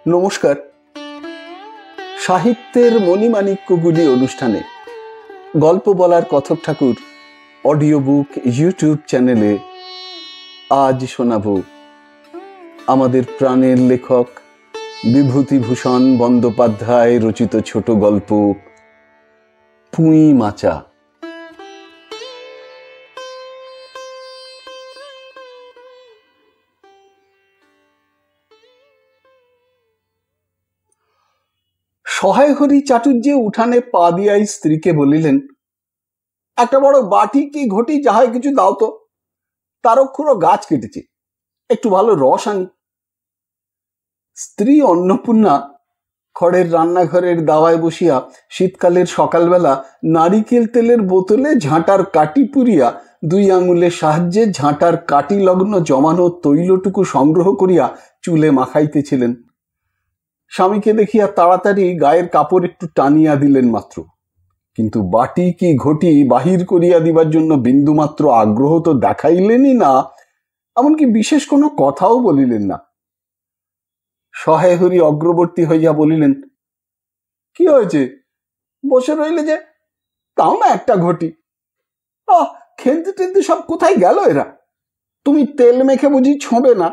নমস্কার। সাহিত্যের মণিমাণিক্যগুলি অনুষ্ঠানে গল্প বলার কথক ঠাকুর অডিও বুক ইউটিউব চ্যানেলে আজ শোনাব আমাদের প্রাণের লেখক বিভূতিভূষণ বন্দ্যোপাধ্যায় রচিত ছোট গল্প পুঁই মাচা। সহায় হরি চাটুর্যে উঠানে পা দিয়াই স্ত্রীকে বলিলেন, একটা বড় বাটি কি ঘটি যাহাই কিছু দাও তো, তারক্ষুরও গাছ কেটেছে, একটু ভালো রস আনি। স্ত্রী অন্নপূর্ণা খড়ের রান্নাঘরের দাওয়ায় বসিয়া শীতকালের সকালবেলা নারিকেল তেলের বোতলে ঝাঁটার কাটি পুরিয়া 2 আঙুলের সাহায্যে ঝাঁটার কাটি লগ্ন জমানো তৈলটুকু সংগ্রহ করিয়া চুলে মাখাইতেছিলেন। স্বামীকে দেখিয়া তাড়াতাড়ি গায়ের কাপড় একটু টানিয়া দিলেন মাত্র, কিন্তু বাটি কি ঘটি বাহির করিয়া দিবার জন্য বিন্দুমাত্র আগ্রহ তো দেখাইলেনই না, এমনকি বিশেষ কোনো কথাও বলিলেন না। সহায় হরি অগ্রবর্তী হইয়া বলিলেন, কি হয়েছে, বসে রইলে যে, তাও না একটা ঘটি। খেলতে টেলতে সব কোথায় গেল এরা? তুমি তেল মেখে বুঝি ছোঁবে না?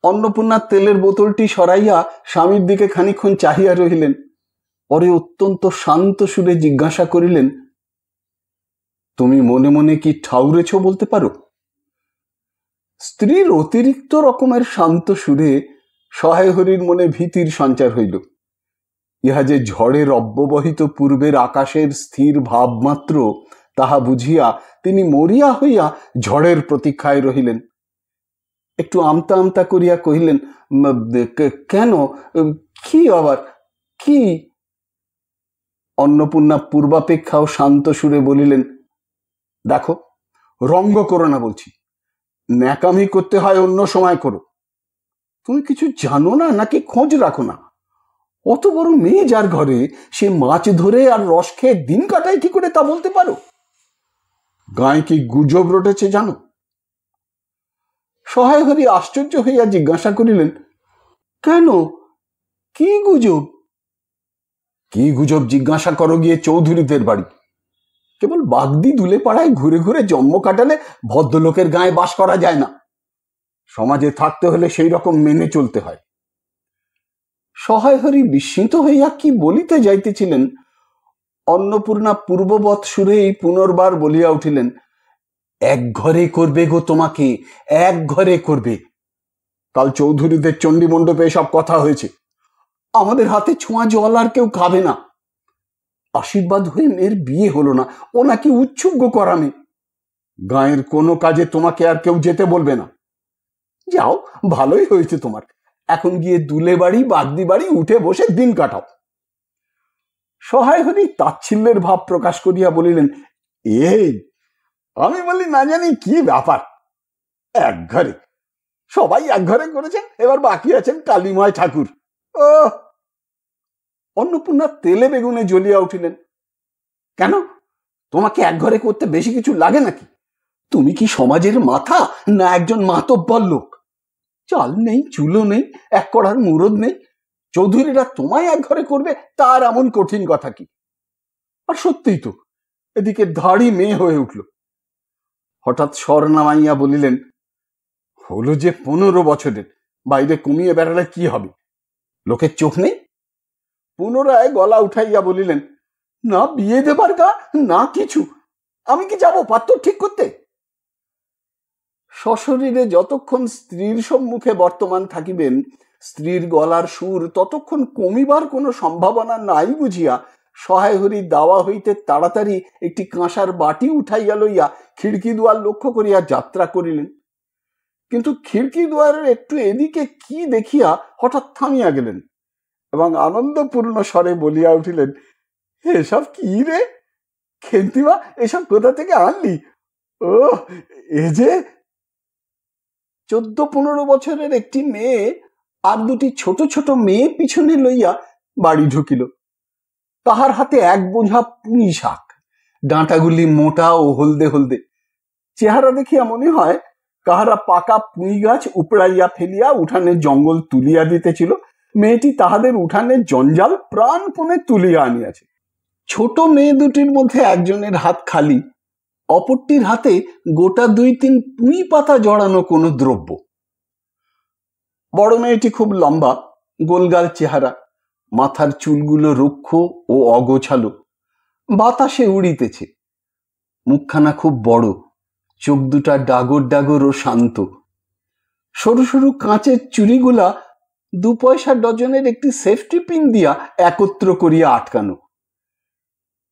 অন্নপূর্ণা তেলের বোতলটি সরাইয়া স্বামীর দিকে খানিকক্ষণ চাহিয়া রহিলেন, পরে অত্যন্ত শান্ত সুরে জিজ্ঞাসা করিলেন, তুমি মনে মনে কি ঠাউরেছ বলতে পারো? স্ত্রীর অতিরিক্ত রকমের শান্ত সুরে সহায় হরির মনে ভীতির সঞ্চার হইল। ইহা যে ঝড়ের অব্যবহিত পূর্বের আকাশের স্থির ভাব মাত্র, তাহা বুঝিয়া তিনি মরিয়া হইয়া ঝড়ের প্রতীক্ষায় রহিলেন। একটু আমতা আমতা করিয়া কহিলেন, কেন, কি আবার কি? অন্নপূর্ণা পূর্বাপেক্ষাও শান্ত সুরে বলিলেন, দেখো, রঙ্গ করো না বলছি, ন্যাকামি করতে হয় অন্য সময় করো। তুমি কিছু জানো না নাকি খোঁজ রাখো না? অত বড় মেয়ে যার ঘরে, সে মাছ ধরে আর রস খেয়ে দিন কাটায় কি করে তা বলতে পারো? গায়ে কি গুজব রটেছে জানো? সহায় হরি আশ্চর্য হইয়া জিজ্ঞাসা করিলেন, কেন, কি গুজব? কি গুজব জিজ্ঞাসা করো গিয়ে চৌধুরীদের বাড়ি? কেবল বাগদি দুলে পাড়ায় ঘুরে ঘুরে জন্ম কাটালে ভদ্রলোকের গায়ে বাস করা যায় না। সমাজে থাকতে হলে সেই রকম মেনে চলতে হয়। সহায় হরি বিস্মিত হইয়া কি বলিতে যাইতেছিলেন, অন্নপূর্ণা পূর্ববৎ সুরেই পুনর্বার বলিয়া উঠিলেন, এক ঘরে করবে গো তোমাকে, এক ঘরে করবে। কাল চৌধুরীদের চণ্ডী মণ্ডপে সব কথা হয়েছে। আমাদের হাতে ছোঁয়া জল আর কেউ খাবে না। আশীর্বাদ হয়ে মেয়ের বিয়ে হলো না, ও নাকি উচ্ছুগ্য করা মেয়ে। গায়ের কোনো কাজে তোমাকে আর কেউ যেতে বলবে না। যাও, ভালোই হয়েছে তোমার, এখন গিয়ে দুলে বাড়ি বাগদি বাড়ি উঠে বসে দিন কাটাও। সহায় হরি তাচ্ছিল্যের ভাব প্রকাশ করিয়া বলিলেন, এই আমি বলি না জানি কি ব্যাপার, এক ঘরে সবাই এক ঘরে করেছেন, এবার বাকি আছেন কালীময় ঠাকুর। ও! অন্নপূর্ণা তেলে বেগুনে জ্বলিয়া উঠিলেন, কেন, তোমাকে এক ঘরে করতে বেশি কিছু লাগে নাকি? তুমি কি সমাজের মাথা না একজন মাতব্বর লোক? চাল নেই, চুলো নেই, এক কড়ার মুরদ নেই, চৌধুরীরা তোমায় এক ঘরে করবে তার এমন কঠিন কথা কি? আর সত্যিই তো, এদিকে ধাড়ি মেয়ে হয়ে উঠল। হঠাৎ স্বর নামাইয়া বলিলেন, হলো যে 15 বছরের, বাইরে কমিয়ে বেড়ালে কি হবে, লোকের চোখ নেই? পুনরায় গলা উঠাইয়া বলিলেন, না বিয়ে দেবার গা, না কিছু, আমি কি যাব পাত্র ঠিক করতে? সশরীরে যতক্ষণ স্ত্রীর সম্মুখে বর্তমান থাকিবেন, স্ত্রীর গলার সুর ততক্ষণ কমিবার কোনো সম্ভাবনা নাই বুঝিয়া সহায় হরি দাওয়া হইতে তাড়াতাড়ি একটি কাঁসার বাটি উঠাইয়া লইয়া খিড়কি দুয়ার লক্ষ্য করিয়া যাত্রা করিলেন। কিন্তু খিড়কি দুয়ারের একটু এদিকে কি দেখিয়া হঠাৎ থামিয়া গেলেন এবং আনন্দপূর্ণ স্বরে বলিয়া উঠিলেন, এসব কি রে খেন্তিমা, এসব কোথা থেকে আনলি? ও, এ যে 14-15 বছরের একটি মেয়ে আর 2টি ছোট ছোট মেয়ে পিছনে লইয়া বাড়ি ঢুকিল। তাহার হাতে এক বোঝা পুঁই শাক, ডাঁটাগুলি মোটা ও হলদে হলদে। চেহারা দেখিয়া মনে হয় কাহারা পাকা পুঁই গাছ উপড়াইয়া ফেলিয়া উঠানের জঙ্গল তুলিয়া দিতেছিল। মেয়েটি তাহাদের উঠানের জঞ্জাল প্রাণপণে তুলিয়া আনিয়াছে। ছোট মেয়ে দুটির মধ্যে একজনের হাত খালি, অপরটির হাতে গোটা 2-3 পুঁই পাতা জড়ানো কোনো দ্রব্য। বড় মেয়েটি খুব লম্বা, গোলগাল চেহারা, মাথার চুলগুলো রুক্ষ ও অগোছালো, বাতাসে উড়িতেছে। মুখখানা খুব বড়, চোখ দুটা ডাগর ডাগর ও শান্ত। সরু সরু কাঁচের চুড়িগুলা 2 পয়সা ডজনের একটি সেফটি পিন দিয়া একত্র করিয়া আটকানো।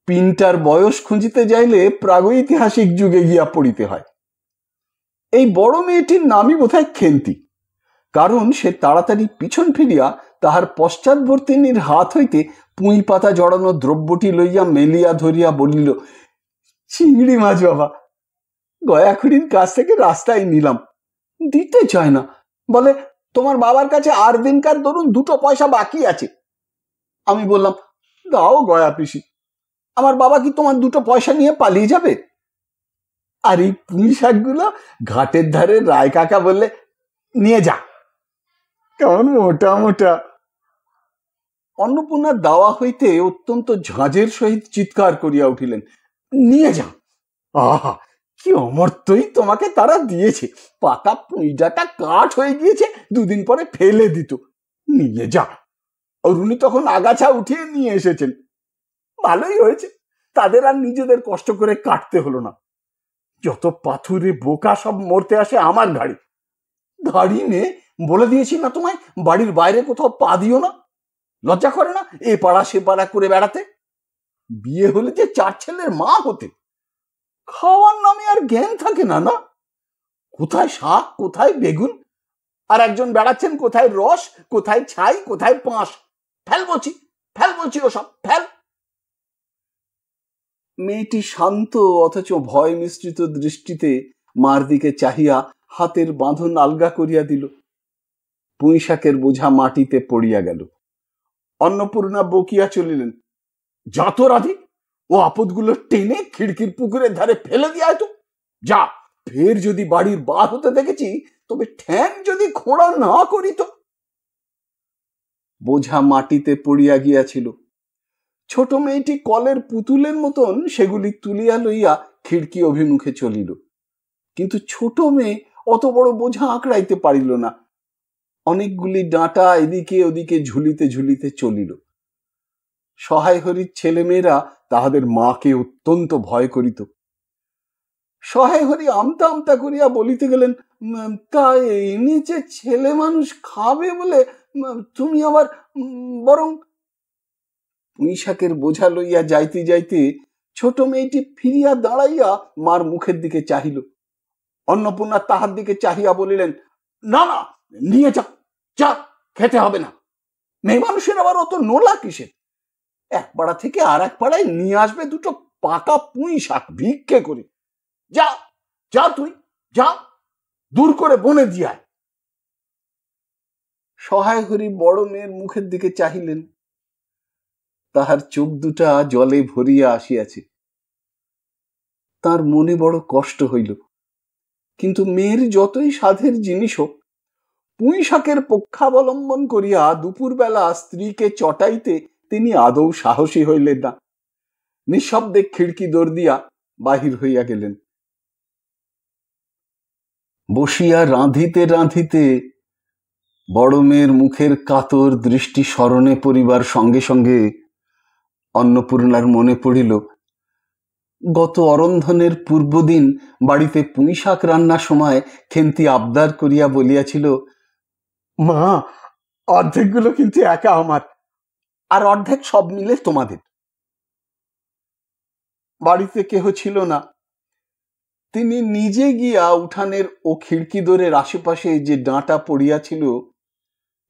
পিনটার বয়স খুঁজিতে যাইলে প্রাগৈতিহাসিক যুগে গিয়া পড়িতে হয়। এই বড় মেয়েটির নামই বোধহয় খেন্তি, কারণ সে তাড়াতাড়ি পিছন ফিরিয়া তাহার পশ্চাৎবর্তিনীর হাত হইতে পুঁই পাতা জড়ানো দ্রব্যটি লইয়া মেলিয়া ধরিয়া বলিল, চিংড়ি মাছ বাবা, গয়াখুড়ির কাছ থেকে রাস্তায় নিলাম, দিতে চায় না, বলে তোমার বাবার কাছে আর দিনকার ধরুন 2 পয়সা বাকি আছে। আমি বললাম, দাও গয়া পিসি, আমার বাবা কি তোমার 2 পয়সা নিয়ে পালিয়ে যাবে? আর এই পুঁই শাকগুলো ঘাটের ধারে রায় কাকা বললে, নিয়ে যা, কেমন মোটা মোটা। অন্নপূর্ণার দাওয়া হইতে অত্যন্ত ঝাঁঝের সহিত চিৎকার করিয়া উঠিলেন, নিয়ে যা। আহা, কি অমর্ত্যই তোমাকে তারা দিয়েছে, পাতা পুঁইডাটা কাঠ হয়ে গিয়েছে, 2 দিন পরে ফেলে দিত, নিয়ে যা। অরুণী তখন আগাছা উঠিয়ে নিয়ে এসেছেন, ভালোই হয়েছে, তাদের আর নিজেদের কষ্ট করে কাটতে হলো না। যত পাথুরে বোকা সব মরতে আসে আমার ঘাড়ি। ধাড়ি মেয়ে, বলে দিয়েছি না তোমায়, বাড়ির বাইরে কোথাও পা দিও না। লজ্জা করে না এ পাড়া সে পাড়া করে বেড়াতে? বিয়ে হলে যে 4 ছেলের মা হতে, খাওয়ার নামে আর জ্ঞান থাকে না। না, কোথায় শাক, কোথায় বেগুন, আর একজন বেড়াচ্ছেন কোথায় রস, কোথায় ছাই, কোথায় পাঁশ। ফেল বলছি ওসব, ফেল। মেয়েটি শান্ত অথচ ভয় মিশ্রিত দৃষ্টিতে মার দিকে চাহিয়া হাতের বাঁধন আলগা করিয়া দিল। পুঁই শাকের বোঝা মাটিতে পড়িয়া গেল। অন্নপূর্ণা বকিয়া চলিলেন, যা তো রাধি, ও আপদগুলো টেনে খিড়কির পুকুরের ধারে ফেলে দিয়া তো যা। ফের যদি বাড়ির বার হতে দেখেছি, তবে ঠ্যাং যদি খোঁড়া না করি তো। বোঝা মাটিতে পড়িয়া গিয়াছিল। ছোট মেয়েটি কলের পুতুলের মতন সেগুলি তুলিয়া লইয়া খিড়কি অভিমুখে চলিল, কিন্তু ছোট মেয়ে অত বড় বোঝা আঁকড়াইতে পারিল না। অনেকগুলি ডাঁটা এদিকে ওদিকে ঝুলিতে ঝুলিতে চলিল। সহায় হরির ছেলেমেয়েরা তাহাদের মাকে অত্যন্ত ভয় করিত। সহায় হরি আমতা আমতা করিয়া বলিতে গেলেন, তা এনে যে ছেলে মানুষ খাবে বলে তুমি আবার বরং। পুঁই শাকের বোঝা লইয়া যাইতে যাইতে ছোট মেয়েটি ফিরিয়া দাঁড়াইয়া মার মুখের দিকে চাহিল। অন্নপূর্ণা তাহার দিকে চাহিয়া বলিলেন, না না, নিয়ে যা, যা, খেতে হবে না। মেয়ে মানুষের আবার অত নোলা কিসের? এক পাড়া থেকে আর এক পাড়ায় নিয়ে আসবে 2 পাকা পুঁই শাক ভিক্ষে করে। যা যা, তুই যা, দূর করে বনে দিয়ায়। সহায় হরি বড় মেয়ের মুখের দিকে চাহিলেন। তাহার চোখ দুটা জলে ভরিয়া আসিয়াছে। তার মনে বড় কষ্ট হইল, কিন্তু মেয়ের যতই সাধের জিনিস হোক, পুঁই শাকের পক্ষাবলম্বন করিয়া দুপুরবেলা স্ত্রীকে চটাইতে তিনি আদৌ সাহসী হইলেন না। নিঃশব্দে খিড়কি দোর দিয়া বাহির হইয়া গেলেন। বসিয়া রাঁধিতে রাঁধিতে বড় মেয়ের মুখের কাতর দৃষ্টি স্মরণে পড়িবার সঙ্গে সঙ্গে অন্নপূর্ণার মনে পড়িল, গত অরন্ধনের পূর্বদিন বাড়িতে পুঁই শাক রান্নার সময় খেন্তি আবদার করিয়া বলিয়াছিল, মা, অর্ধেকগুলো কিন্তু একা আমার, আর অর্ধেক সব মিলে তোমাদের। বাড়িতে কেহ ছিল না। তিনি নিজে গিয়া উঠানের ও খিড়কি দোরের আশেপাশে যে ডাঁটা পড়িয়াছিল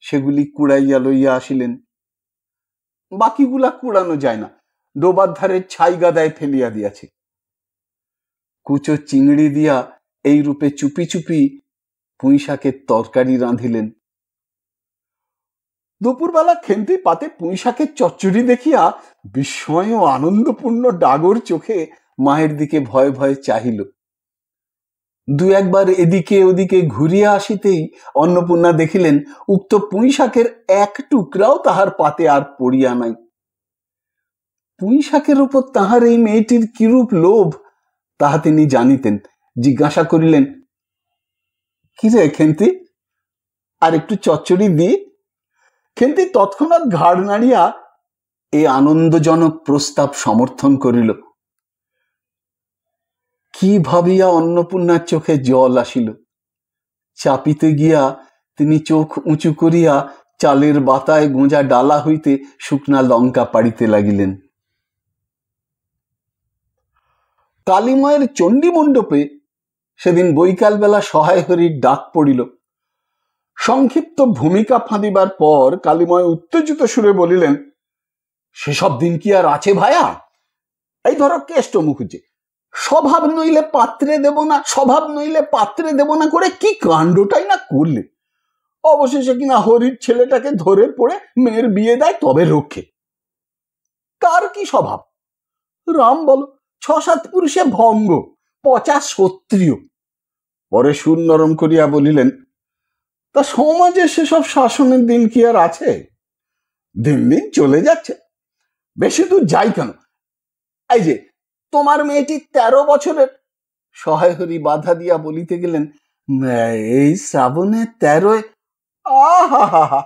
সেগুলি কুড়াইয়া লইয়া আসিলেন। বাকিগুলা কুড়ানো যায় না, ডোবার ধারের ছাই গাদায় ফেলিয়া দিয়াছে। কুচো চিংড়ি দিয়া এই রূপে চুপি চুপি পুঁই শাকের তরকারি রাঁধিলেন। দুপুরবেলা খেন্তি পাতে পুঁই শাকের চচ্চড়ি দেখিয়া বিস্ময় ও আনন্দপূর্ণ ডাগর চোখে মায়ের দিকে ভয়ে ভয়ে চাহিল। দু একবার এদিকে ওদিকে ঘুরিয়া আসিতেই অন্নপূর্ণা দেখিলেন উক্ত পুঁই শাকের এক টুকরাও তাহার পাতে আর পড়িয়া নাই। পুঁই শাকের উপর তাহার এই মেয়েটির কিরূপ লোভ তাহা তিনি জানিতেন। জিজ্ঞাসা করিলেন, কি রে খেন্তি, আর একটু চচ্চড়ি দি? খেন্তি তৎক্ষণাৎ ঘাড় নাড়িয়া এই আনন্দজনক প্রস্তাব সমর্থন করিল। কি ভাবিয়া অন্নপূর্ণার চোখে জল আসিল। চাপিতে গিয়া তিনি চোখ উঁচু করিয়া চালের বাতায় গোঁজা ডালা হইতে শুকনা লঙ্কা পাড়িতে লাগিলেন। কালীময়ের চণ্ডী মণ্ডপে সেদিন বৈকাল বেলা সহায় হরির ডাক পড়িল। সংক্ষিপ্ত ভূমিকা ফাঁদিবার পর কালীময় উত্তেজিত সুরে বলিলেন, সেসব দিন কি আর আছে ভায়া? এই ধরো কেষ্ট মুখুজ্জে, স্বভাব নইলে পাত্রে দেব না, স্বভাব নইলে পাত্রে দেব না করে কি কাণ্ডটাই না করলে। অবশেষে কিনা হরির ছেলেটাকে ধরে পড়ে মেয়ের বিয়ে দেয় তবে রক্ষে। তার কি স্বভাব? রাম বলো, 6-7 পুরুষে ভঙ্গ, 50 ক্ষত্রিয়। পরে সুর নরম করিয়া বলিলেন, তা সমাজে সেসব শাসনের দিন কি আর আছে? দিন দিন চলে যাচ্ছে। বেশি দূর যাই কেন, এই যে তোমার মেয়েটি 13 বছরের। সহায় হরি বাধা দিয়া বলিতে গেলেন, এই শ্রাবণে 13। আহা,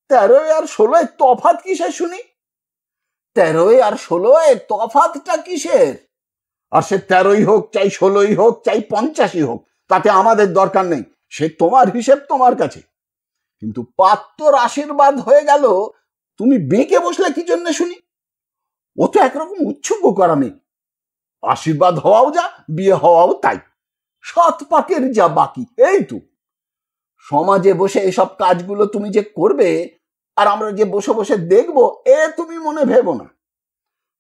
13 আর 16 তফাৎ কিসের শুনি? 13 আর 16 তফাৎটা কিসের? আর সে 13ই হোক, চাই 16ই হোক, চাই 50ই হোক, তাতে আমাদের দরকার নেই। সে তোমার হিসেব তোমার কাছে। কিন্তু পাত্তর আশীর্বাদ হয়ে গেল, তুমি বেঁকে বসলে কি জন্য শুনি? ও তো একরকম উচ্ছুক করা মেয়ে। আশীর্বাদ হওয়াও যা, বিয়ে হওয়াও তাই। 7 পাকের যা বাকি, এই তো। সমাজে বসে এসব কাজগুলো তুমি যে করবে আর আমরা যে বসে বসে দেখবো, এ তুমি মনে ভেবো না।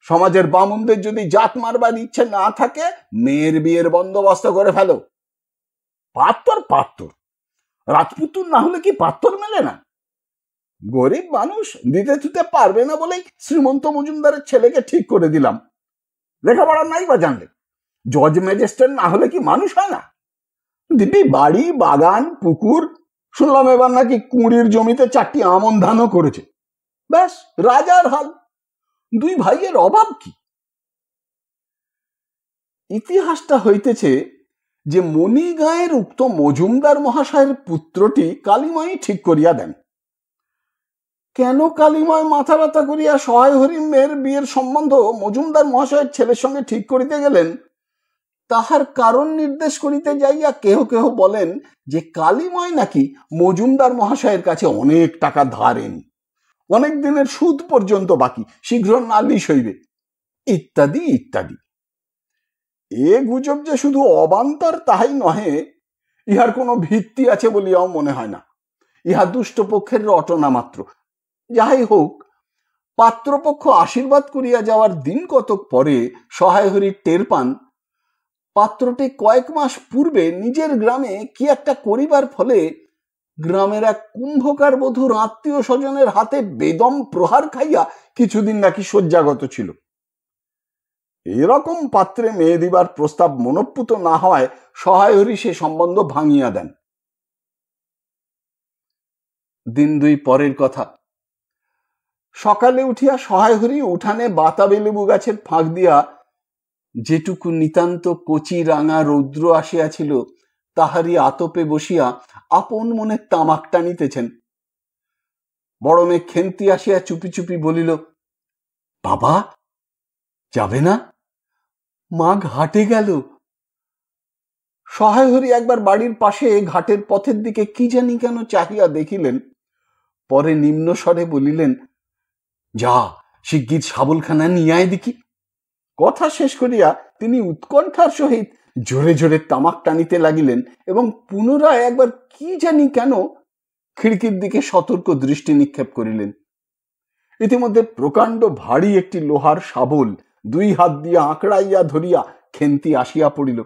সমাজের বামুনদের যদি জাত মারবার ইচ্ছে না থাকে, মেয়ের বিয়ের বন্দোবস্ত করে ফেলো। পাত্তর রাজপুতুর না হলে কি পাত্তর মেলে না? গরিব মানুষ দিতে থুতে পারবে না বলেই শ্রীমন্ত মজুমদারের ছেলেকে ঠিক করে দিলাম। লেখাপড়া নাই বা জানলে, জজ ম্যাজিস্ট্রেট না হলে কি মানুষ হয় না? দিদি বাড়ি, বাগান, পুকুর, শুনলাম এবার নাকি কুঁড়ির জমিতে 4টি আমন ধানও করেছে। ব্যাস রাজার হাল। 2 ভাইয়ের অভাব কি? ইতিহাসটা হইতেছে যে মণিগাঁয়ের উক্ত মজুমদার মহাশয়ের পুত্রটি কালীময়ী ঠিক করিয়া দেন। কেন কালীময় মাথা ব্যথা করিয়া সহায় হরি মেয়ের বিয়ের সম্বন্ধ মজুমদার মহাশয়ের ছেলের সঙ্গে ঠিক করিতে গেলেন, তাহার কারণ নির্দেশ করিতে যাইয়া কেহ কেহ বলেন যে কালীময় নাকি মজুমদার মহাশয়ের কাছে অনেক টাকা ধারেন, অনেক দিনের সুদ পর্যন্ত বাকি, শীঘ্র নালিশ হইবে, ইত্যাদি ইত্যাদি। এ গুজব যে শুধু অবান্তর তাহাই নহে, ইহার কোনো ভিত্তি আছে বলিয়াও মনে হয় না। ইহা দুষ্ট পক্ষের রটনা মাত্র। যাহাই হোক, পাত্রপক্ষ আশীর্বাদ করিয়া যাওয়ার দিন কতক পরে সহায় হরি টের পান পাত্রটি কয়েক মাস পূর্বে নিজের গ্রামে কি একটা করিবার ফলে গ্রামের এক কুম্ভকার বধূর আত্মীয় স্বজনের হাতে বেদম প্রহার খাইয়া কিছুদিন নাকি শয্যাগত ছিল। এরকম পাত্রে মেয়ে দিবার প্রস্তাব মনঃপুত না হওয়ায় সহায় হরি সে সম্বন্ধ ভাঙিয়া দেন। দিন 2 পরের কথা। সকালে উঠিয়া সহায় হরি উঠানে বাতাবি লেবু গাছের ফাঁক দিয়া যেটুকু নিতান্ত কচি রাঙা রৌদ্র আসিয়াছিল তাহারই আতপে বসিয়া আপন মনে তামাক টানিতেছেন। বড় মেয়ে খেন্তি আসিয়া চুপি চুপি বলিল, বাবা যাবে না? মা ঘাটে গেল। সহায় হরি একবার বাড়ির পাশে ঘাটের পথের দিকে কি জানি কেন চাহিয়া দেখিলেন, পরে নিম্ন স্বরে বলিলেন, যা শিগগির শাবলখানা নিয়ে আয় দেখি। কথা শেষ করিয়া তিনি উৎকণ্ঠার সহিত জোরে জোরে তামাক টানিতে লাগিলেন এবং পুনরায় একবার কি জানি কেন খিড়কির দিকে সতর্ক দৃষ্টি নিক্ষেপ করিলেন। ইতিমধ্যে প্রকাণ্ড ভারী একটি লোহার শাবল 2 হাত দিয়া আঁকড়াইয়া ধরিয়া খেন্তি আসিয়া পড়িল।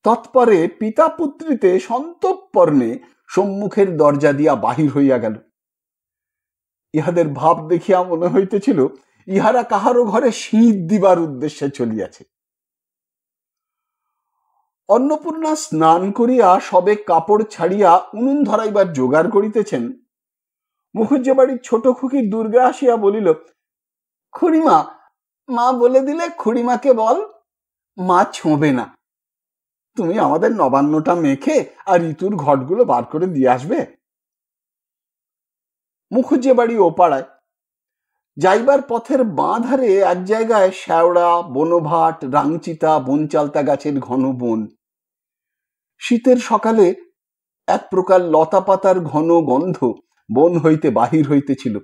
তৎপরে পিতা পুত্রীতে সন্তর্পণে সম্মুখের দরজা দিয়া বাহির হইয়া গেল। ইহাদের ভাব দেখিয়া মনে হইতেছিল ইহারা কাহারো ঘরে শীত দিবার উদ্দেশ্যে চলিয়াছে। অন্নপূর্ণা স্নান করিয়া সবে কাপড় ছাড়িয়া উনুন ধরাইবার জোগাড় করিতেছেন, মুখুজ্জে বাড়ির ছোট খুকি দুর্গা আসিয়া বলিল, খুড়িমা, মা বলে দিলে খুড়িমাকে বল মা ছোঁবে না। তুমি আমাদের নবান্নটা মেখে আর ঋতুর ঘটগুলো বার করে দিয়ে আসবে। মুখুজ্জে বাড়ি ও পাড়ায়। যাইবার পথের বাঁ ধারে এক জায়গায় শ্যাওড়া, বনভাট, রাংচিতা, বনচালতা গাছের ঘন বন। শীতের সকালে এক প্রকার লতা পাতার ঘন গন্ধ বন হইতে বাহির হইতেছিল।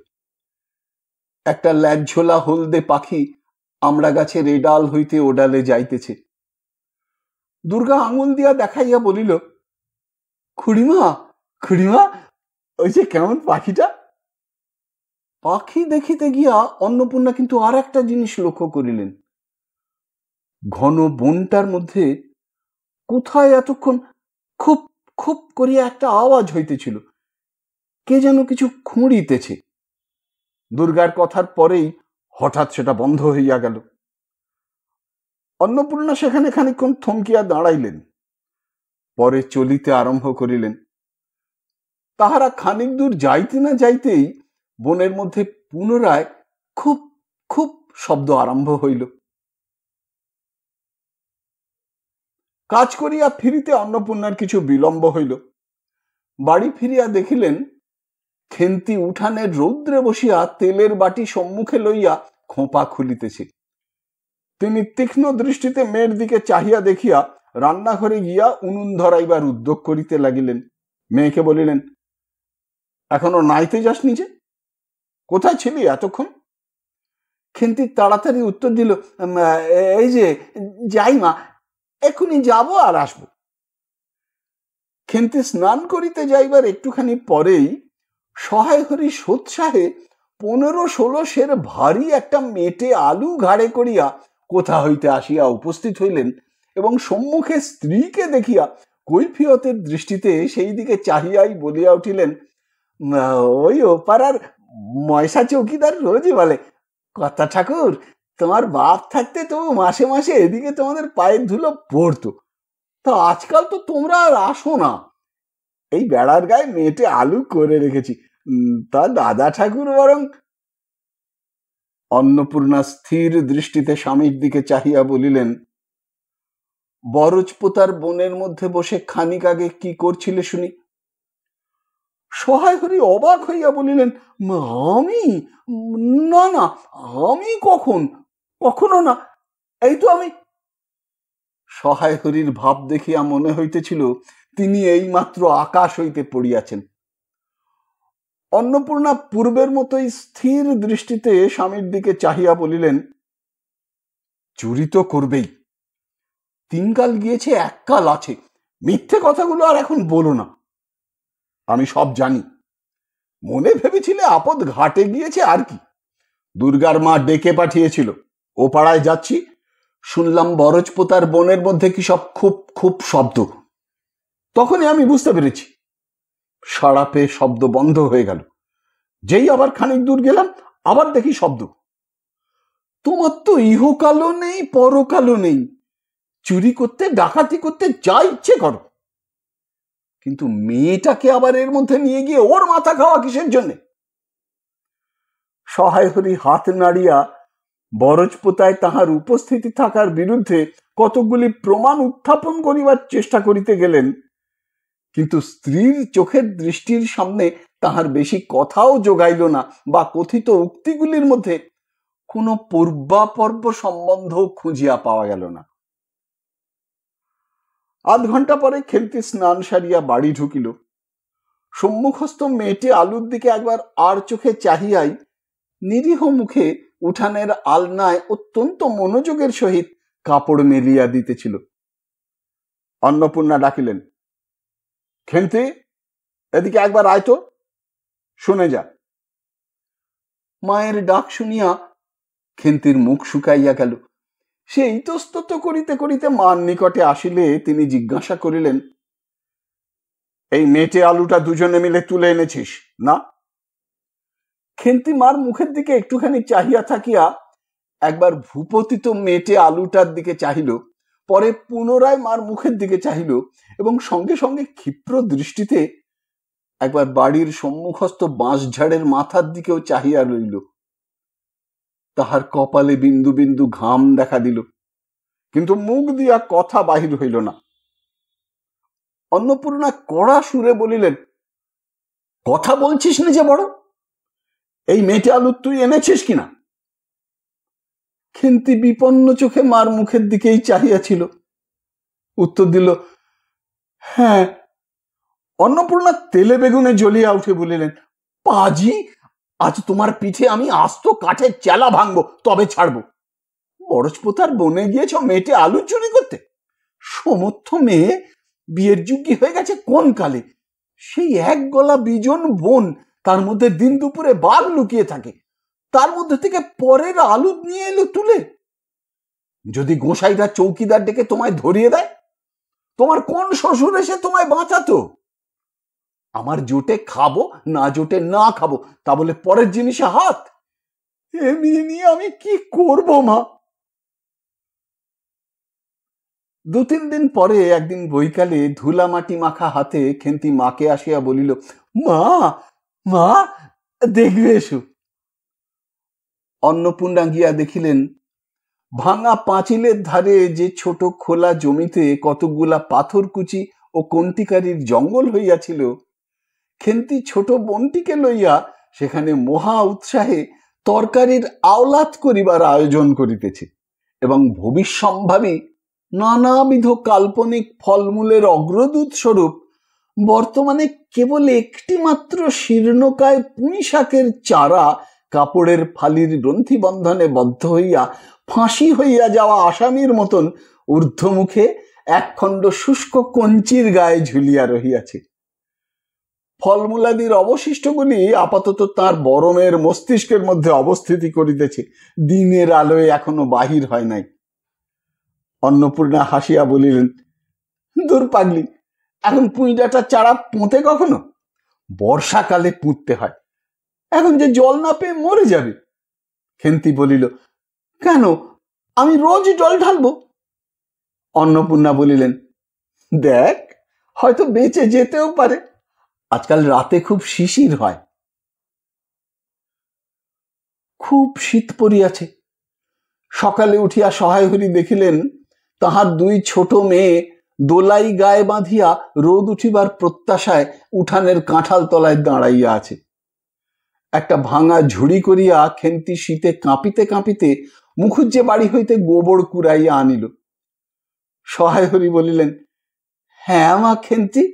একটা ল্যাজঝোলা হলদে পাখি আমড়া গাছের এডাল হইতে ওডালে যাইতেছে। দুর্গা আঙুল দিয়া দেখাইয়া বলিল, খুড়িমা, খুড়িমা, ওই যে কেমন পাখিটা। পাখি দেখিতে গিয়া অন্নপূর্ণা কিন্তু আর একটা জিনিস লক্ষ্য করিলেন। ঘন বনটার মধ্যে কোথায় এতক্ষণ খুব খুব করিয়া একটা আওয়াজ হইতেছিল, কে যেন কিছু খুঁড়িতেছে। দুর্গার কথার পরেই হঠাৎ সেটা বন্ধ হইয়া গেল। অন্নপূর্ণা সেখানে খানিকক্ষণ থমকিয়া দাঁড়াইলেন, পরে চলিতে আরম্ভ করিলেন। তাহারা খানিক দূর যাইতে না যাইতেই বনের মধ্যে পুনরায় খুব খুব শব্দ আরম্ভ হইল। কাজ করিয়া ফিরিতে অন্নপূর্ণার কিছু বিলম্ব হইল। বাড়ি ফিরিয়া দেখিলেন খেন্তি উঠানের রৌদ্রে বসিয়া তেলের বাটি সম্মুখে লইয়া খোঁপা খুলিতেছে। তিনি তীক্ষ্ণ দৃষ্টিতে মেয়ের দিকে চাহিয়া দেখিয়া রান্নাঘরে গিয়া উনুন ধরাইবার উদ্যোগ করিতে লাগিলেন। মেয়েকে বলিলেন, এখনো নাইতে যাসনি যে? কোথায় ছিলি এতক্ষণ? খেন্তি তাড়াতাড়ি উত্তর দিল, এই যে যাই মা, এখনই যাব আর আসব। খেন্তি স্নান করিতে যাইবার একটুখানি পরেই সহায় হরি সোৎসাহে 15-16 সের ভারী একটা মেটে আলু ঘাড়ে করিয়া কোথা হইতে আসিয়া উপস্থিত হইলেন এবং সম্মুখে স্ত্রীকে দেখিয়া কৈফিয়তের দৃষ্টিতে সেই দিকে চাহিয়াই বলিয়া উঠিলেন, ওই ওপাড়ার ময়সা চৌকিদার রোজই বলে, কথা ঠাকুর, তোমার বাপ থাকতে তো মাসে মাসে এদিকে তোমাদের পায়ের ধুলো পড়তো, তা আজকাল তো তোমরা আর আসো না। এই বেড়ার গায়ে মেটে আলু করে রেখেছি, তা দাদা ঠাকুর বরং। অন্নপূর্ণা স্থির দৃষ্টিতে স্বামীর দিকে চাহিয়া বলিলেন, বরজপোতার বনের মধ্যে বসে খানিক আগে কি করছিলে শুনি? সহায় হরি অবাক হইয়া বলিলেন, আমি? না না, আমি কখনো না, এই তো আমি। সহায় হরির ভাব দেখিয়া মনে হইতেছিল তিনি এইমাত্র আকাশ হইতে পড়িয়াছেন। অন্নপূর্ণা পূর্বের মতোই স্থির দৃষ্টিতে স্বামীর দিকে চাহিয়া বলিলেন, চুরি তো করবেই, 3 কাল গিয়েছে, 1 কাল আছে, মিথ্যে কথাগুলো আর এখন বলো না। আমি সব জানি, মনে ভেবেছিলে আপদ ঘাটে গিয়েছে আর কি। দুর্গার মা ডেকে পাঠিয়েছিল, ও পাড়ায় যাচ্ছি, শুনলাম বরজপোতার বনের মধ্যে কি সব খুব খুব শব্দ। তখনই আমি বুঝতে পেরেছি। সাড়া পেয়ে শব্দ বন্ধ হয়ে গেল। যেই আবার খানিক দূর গেলাম, আবার দেখি শব্দ। তোমার তো ইহকালও নেই, পরকালও নেই, চুরি করতে, ডাকাতি করতে যা ইচ্ছে করো, কিন্তু মেয়েটাকে আবার এর মধ্যে নিয়ে গিয়ে ওর মাথা খাওয়া কিসের জন্য? সহায় হরি হাত নাড়িয়া বরজপোতায় তাহার উপস্থিতি থাকার বিরুদ্ধে কতকগুলি প্রমাণ উত্থাপন করিবার চেষ্টা করিতে গেলেন, কিন্তু স্ত্রীর চোখের দৃষ্টির সামনে তাহার বেশি কথাও জোগাইল না, বা কথিত উক্তিগুলির মধ্যে কোনো পূর্বাপর্ব সম্বন্ধ খুঁজিয়া পাওয়া গেল না। আধ ঘন্টা পরে খেলতি স্নান সারিয়া বাড়ি ঢুকিল। সম্মুখস্থ মেয়েটি আলুর দিকে একবার আর চোখে চাহিয়াই নিরীহ মুখে উঠানের আলনায় অত্যন্ত মনোযোগের সহিত কাপড় মেলিয়া দিতেছিল। অন্নপূর্ণা ডাকিলেন, খেন্তি, এদিকে একবার আয় তো, শুনে যা। মায়ের ডাক শুনিয়া খেন্তির মুখ শুকাইয়া গেল। সে ইতস্তত করিতে করিতে মার নিকটে আসিলে তিনি জিজ্ঞাসা করিলেন, এই মেটে আলুটা দুজনে মিলে তুলে এনেছিস না? খেন্তি মার মুখের দিকে একটুখানি চাহিয়া থাকিয়া একবার ভূপতিত মেটে আলুটার দিকে চাহিল, পরে পুনরায় মার মুখের দিকে চাহিল এবং সঙ্গে সঙ্গে ক্ষিপ্র দৃষ্টিতে একবার বাড়ির সম্মুখস্থ বাঁশঝাড়ের মাথার দিকেও চাহিয়া রইল। তাহার কপালে বিন্দু বিন্দু ঘাম দেখা দিল, কিন্তু মুখ দিয়া কথা বাহির হইল না। অন্নপূর্ণা কড়া সুরে বলিলেন, কথা বলছিস না যে বড়? এই মেটে আলু তুই এনেছিস কিনা? খেন্তি বিপন্ন চোখে মার মুখের দিকেই চাহিয়াছিল। উত্তর দিল, হ্যাঁ। অন্নপূর্ণা তেলে বেগুনে জ্বলিয়া উঠে বলিলেন, পাজি, আজ তোমার পিঠে আমি আস্ত কাঠের চেলা ভাঙবো, তবে ছাড়বো। বরজপোতার বনে গিয়েছ মেটে আলু চুরি করতে? সমর্থ মেয়ে বিয়ের যোগ্যী হয়ে গেছে কোন কালে? সেই এক গলা বিজন বোন, তার মধ্যে দিন দুপুরে বাঘ লুকিয়ে থাকে, তার মধ্যে থেকে পরের আলু নিয়ে এলো তুলে। যদি গোসাইরা চৌকিদার ডেকে তোমায় ধরিয়ে দেয়, তোমার কোন শ্বশুর এসে তোমায় বাঁচাতো? আমার জোটে খাবো, না জোটে না খাবো, তা বলে পরের জিনিসে হাত? এ মেয়ে নিয়ে আমি কি করব মা? 2-3 দিন পরে একদিন বৈকালে ধুলা মাটি মাখা হাতে খেন্তি মাকে আসিয়া বলিল, মা, মা, দেখবে এসো। অন্নপূর্ণা গিয়া দেখিলেন, ভাঙা পাঁচিলের ধারে যে ছোট খোলা জমিতে কতকগুলা পাথরকুচি ও কন্টিকারির জঙ্গল হইয়াছিল, খেন্তি ছোট বোনটিকে লইয়া সেখানে মহা উৎসাহে তরকারির আওলাদ করিবার আয়োজন করিতেছে এবং ভবিষ্যম্ভাবী নানাবিধ কাল্পনিক ফলমূলের অগ্রদূত স্বরূপ বর্তমানে কেবল একটি মাত্র শীর্ণকায় পুঁই শাকের চারা কাপড়ের ফালির গ্রন্থিবন্ধনে বদ্ধ হইয়া ফাঁসি হইয়া যাওয়া আসামির মতন ঊর্ধ্বমুখে একখণ্ড শুষ্ক কঞ্চির গায়ে ঝুলিয়া রহিয়াছে। ফলমূলাদির অবশিষ্টগুলি আপাতত তার বরমের মস্তিষ্কের মধ্যে অবস্থিতি করিতেছে, দিনের আলোয় এখনো বাহির হয় নাই। অন্নপূর্ণা হাসিয়া বলিলেন, দূর পাগলি, এখন পুঁই ডাঁটার চারা পোঁতে কখনো? বর্ষাকালে পুঁততে হয়, এখন যে জল না পেয়ে মরে যাবে। খেন্তি বলিল, কেন, আমি রোজ জল ঢালবো। অন্নপূর্ণা বলিলেন, দেখ, হয়তো বেঁচে যেতেও পারে, আজকাল রাতে খুব শিশির হয়। খুব শীত পড়িয়াছে। সকালে উঠিয়া সহায় হরি দেখিলেন, তাহার 2 ছোট মেয়ে দোলাই গায়ে বাঁধিয়া রোদ উঠিবার প্রত্যাশায় উঠানের কাঁঠাল তলায় দাঁড়াইয়া আছে। একটা ভাঙা ঝুড়ি করিয়া খেন্তি শীতে কাঁপিতে কাঁপিতে মুখুজ্জে বাড়ি হইতে গোবর কুড়াইয়া আনিল। সহায় হরি বলিলেন, হ্যাঁ মা খেন্তি,